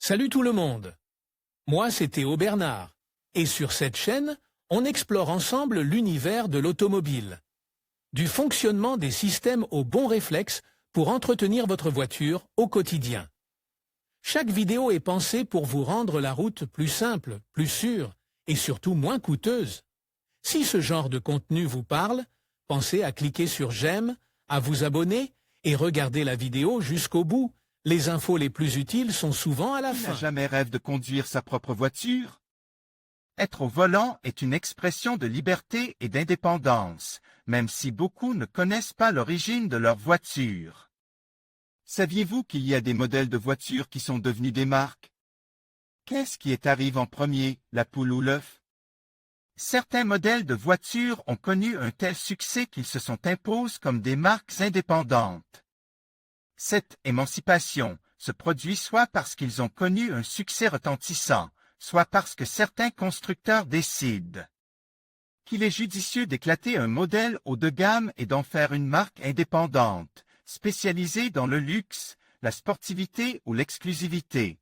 Salut tout le monde. Moi, c'est Théo Bernard. Et sur cette chaîne, on explore ensemble l'univers de l'automobile. Du fonctionnement des systèmes aux bons réflexes pour entretenir votre voiture au quotidien. Chaque vidéo est pensée pour vous rendre la route plus simple, plus sûre et surtout moins coûteuse. Si ce genre de contenu vous parle, pensez à cliquer sur j'aime, à vous abonner et regarder la vidéo jusqu'au bout. Les infos les plus utiles sont souvent à la Qui n'a fin. jamais rêvé de conduire sa propre voiture? Être au volant est une expression de liberté et d'indépendance, même si beaucoup ne connaissent pas l'origine de leur voiture. Saviez-vous qu'il y a des modèles de voitures qui sont devenus des marques? Qu'est-ce qui est arrivé en premier, la poule ou l'œuf? Certains modèles de voitures ont connu un tel succès qu'ils se sont imposés comme des marques indépendantes. Cette émancipation se produit soit parce qu'ils ont connu un succès retentissant, soit parce que certains constructeurs décident qu'il est judicieux d'éclater un modèle haut de gamme et d'en faire une marque indépendante, spécialisée dans le luxe, la sportivité ou l'exclusivité.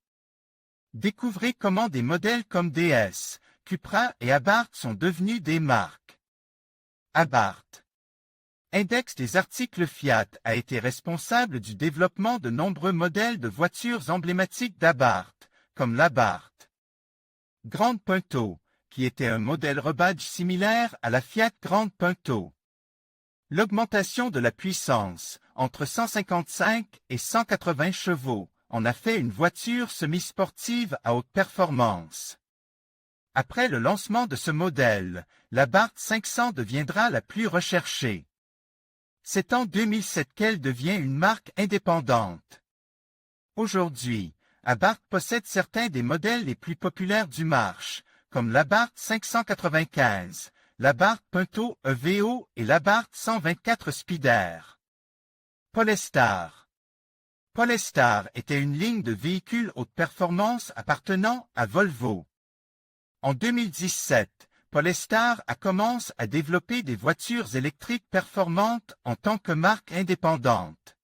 Découvrez comment des modèles comme DS, Cupra et Abarth sont devenus des marques. Abarth. Index des articles Fiat a été responsable du développement de nombreux modèles de voitures emblématiques d'Abarth, comme l'Abarth Grande Punto, qui était un modèle rebadge similaire à la Fiat Grande Punto. L'augmentation de la puissance, entre 155 et 180 chevaux, en a fait une voiture semi-sportive à haute performance. Après le lancement de ce modèle, l'Abarth 500 deviendra la plus recherchée. C'est en 2007 qu'elle devient une marque indépendante. Aujourd'hui, Abarth possède certains des modèles les plus populaires du marché, comme l'Abarth 595, l'Abarth Punto EVO et l'Abarth 124 Spider. Polestar. Polestar était une ligne de véhicules haute performance appartenant à Volvo. En 2017, Polestar a commencé à développer des voitures électriques performantes en tant que marque indépendante.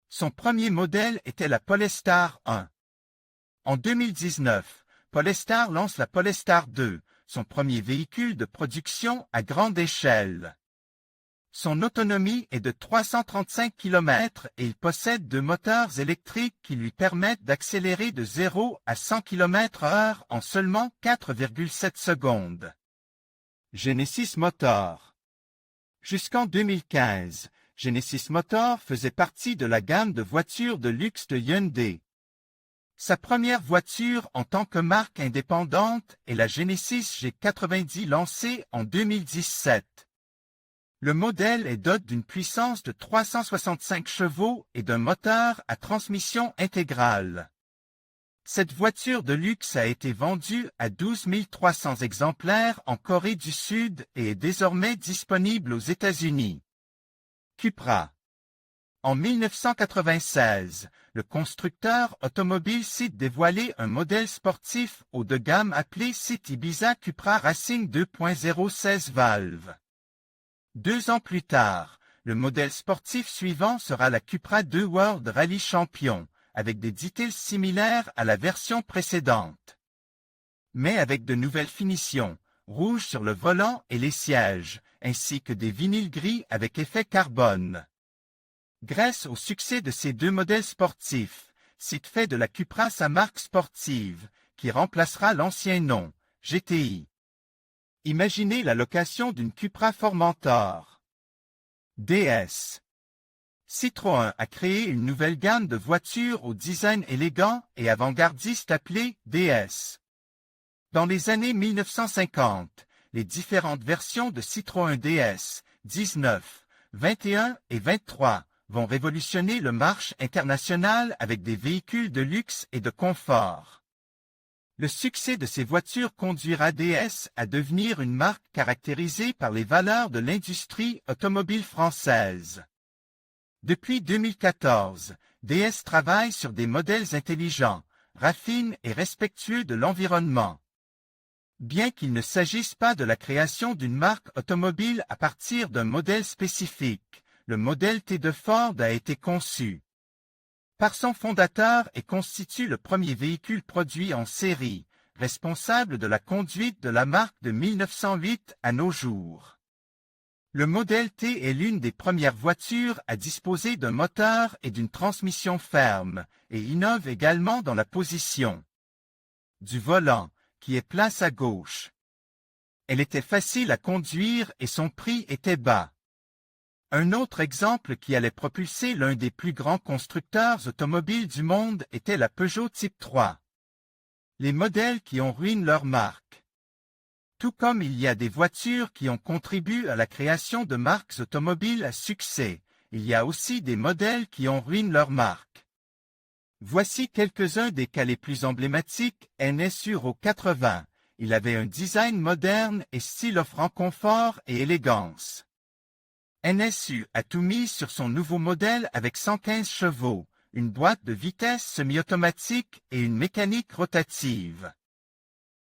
Son premier modèle était la Polestar 1. En 2019, Polestar lance la Polestar 2, son premier véhicule de production à grande échelle. Son autonomie est de 335 km et il possède deux moteurs électriques qui lui permettent d'accélérer de 0 à 100 km/h en seulement 4,7 secondes. Genesis Motor. Jusqu'en 2015, Genesis Motor faisait partie de la gamme de voitures de luxe de Hyundai. Sa première voiture en tant que marque indépendante est la Genesis G90 lancée en 2017. Le modèle est doté d'une puissance de 365 chevaux et d'un moteur à transmission intégrale. Cette voiture de luxe a été vendue à 12 300 exemplaires en Corée du Sud et est désormais disponible aux États-Unis. Cupra. En 1996, le constructeur automobile cite dévoilé un modèle sportif haut de gamme appelé City Ibiza Cupra Racing 2.0 16 valves. 2 ans plus tard, le modèle sportif suivant sera la Cupra 2 World Rally Champion, avec des details similaires à la version précédente. Mais avec de nouvelles finitions, rouge sur le volant et les sièges, ainsi que des vinyles gris avec effet carbone. Grâce au succès de ces deux modèles sportifs, Cite fait de la Cupra sa marque sportive, qui remplacera l'ancien nom, GTI. Imaginez la location d'une Cupra Formentor. DS. Citroën a créé une nouvelle gamme de voitures au design élégant et avant-gardiste appelée DS. Dans les années 1950, les différentes versions de Citroën DS, 19, 21 et 23, vont révolutionner le marché international avec des véhicules de luxe et de confort. Le succès de ces voitures conduira DS à devenir une marque caractérisée par les valeurs de l'industrie automobile française. Depuis 2014, DS travaille sur des modèles intelligents, raffinés et respectueux de l'environnement. Bien qu'il ne s'agisse pas de la création d'une marque automobile à partir d'un modèle spécifique, le modèle T de Ford a été conçu par son fondateur et constitue le premier véhicule produit en série, responsable de la conduite de la marque de 1908 à nos jours. Le modèle T est l'une des premières voitures à disposer d'un moteur et d'une transmission ferme, et innove également dans la position du volant, qui est place à gauche. Elle était facile à conduire et son prix était bas. Un autre exemple qui allait propulser l'un des plus grands constructeurs automobiles du monde était la Peugeot Type 3. Les modèles qui ont ruiné leur marque. Tout comme il y a des voitures qui ont contribué à la création de marques automobiles à succès, il y a aussi des modèles qui ont ruiné leur marque. Voici quelques-uns des cas les plus emblématiques. NS Euro 80. Il avait un design moderne et style offrant confort et élégance. NSU a tout mis sur son nouveau modèle avec 115 chevaux, une boîte de vitesse semi-automatique et une mécanique rotative.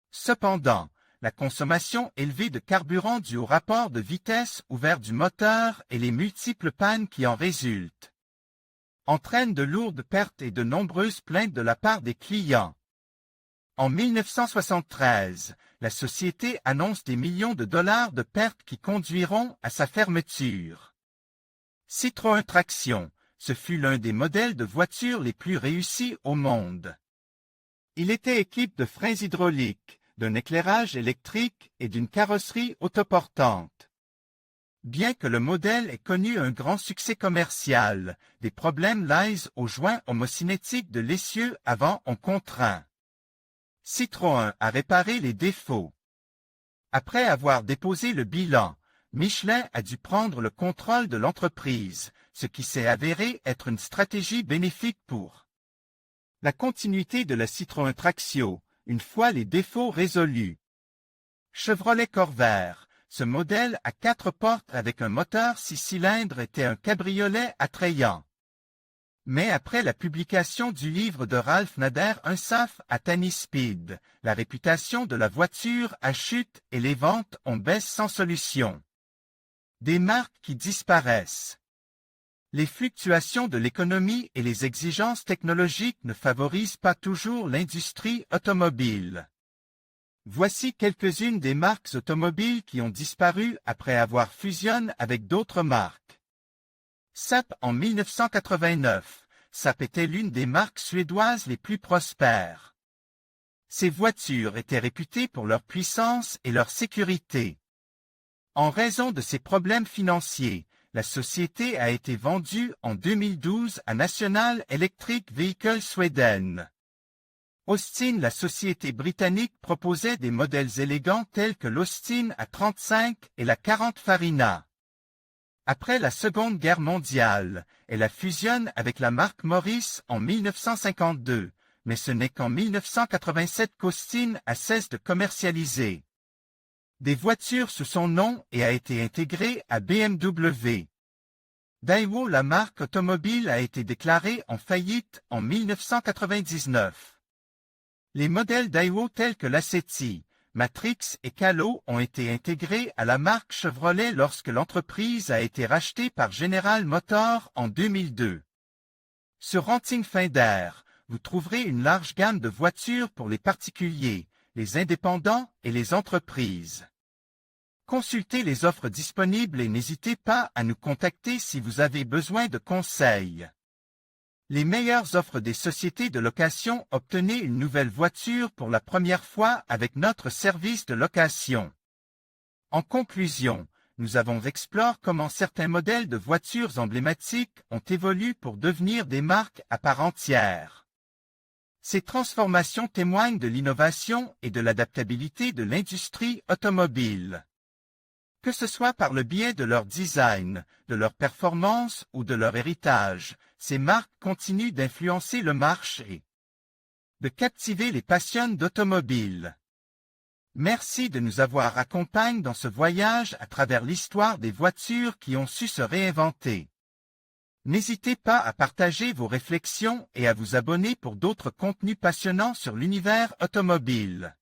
Cependant, la consommation élevée de carburant due au rapport de vitesse ouvert du moteur et les multiples pannes qui en résultent entraînent de lourdes pertes et de nombreuses plaintes de la part des clients. En 1973, la société annonce des millions de dollars de pertes qui conduiront à sa fermeture. Citroën Traction, ce fut l'un des modèles de voitures les plus réussis au monde. Il était équipé de freins hydrauliques, d'un éclairage électrique et d'une carrosserie autoportante. Bien que le modèle ait connu un grand succès commercial, des problèmes liés aux joints homocinétiques de l'essieu avant ont contraint Citroën a réparé les défauts. Après avoir déposé le bilan, Michelin a dû prendre le contrôle de l'entreprise, ce qui s'est avéré être une stratégie bénéfique pour la continuité de la Citroën Traction, une fois les défauts résolus. Chevrolet Corvair, ce modèle à 4 portes avec un moteur 6 cylindres était un cabriolet attrayant. Mais après la publication du livre de Ralph Nader Unsaf à Tiny Speed, la réputation de la voiture a chuté et les ventes ont baissé sans solution. Des marques qui disparaissent. Les fluctuations de l'économie et les exigences technologiques ne favorisent pas toujours l'industrie automobile. Voici quelques-unes des marques automobiles qui ont disparu après avoir fusionné avec d'autres marques. SAP en 1989, SAP était l'une des marques suédoises les plus prospères. Ces voitures étaient réputées pour leur puissance et leur sécurité. En raison de ses problèmes financiers, la société a été vendue en 2012 à National Electric Vehicle Sweden. Austin, la société britannique, proposait des modèles élégants tels que l'Austin A35 et la 40 Farina. Après la Seconde Guerre mondiale, elle a fusionné avec la marque Morris en 1952, mais ce n'est qu'en 1987 qu'Austin a cessé de commercialiser des voitures sous son nom et a été intégrée à BMW. Daewoo, la marque automobile, a été déclarée en faillite en 1999. Les modèles Daewoo tels que l'Assetti, Matrix et Kahlo ont été intégrés à la marque Chevrolet lorsque l'entreprise a été rachetée par General Motors en 2002. Sur Renting Finder, vous trouverez une large gamme de voitures pour les particuliers, les indépendants et les entreprises. Consultez les offres disponibles et n'hésitez pas à nous contacter si vous avez besoin de conseils. Les meilleures offres des sociétés de location. Obtenez une nouvelle voiture pour la première fois avec notre service de location. En conclusion, nous avons exploré comment certains modèles de voitures emblématiques ont évolué pour devenir des marques à part entière. Ces transformations témoignent de l'innovation et de l'adaptabilité de l'industrie automobile. Que ce soit par le biais de leur design, de leur performance ou de leur héritage, ces marques continuent d'influencer le marché, de captiver les passionnés d'automobile. Merci de nous avoir accompagnés dans ce voyage à travers l'histoire des voitures qui ont su se réinventer. N'hésitez pas à partager vos réflexions et à vous abonner pour d'autres contenus passionnants sur l'univers automobile.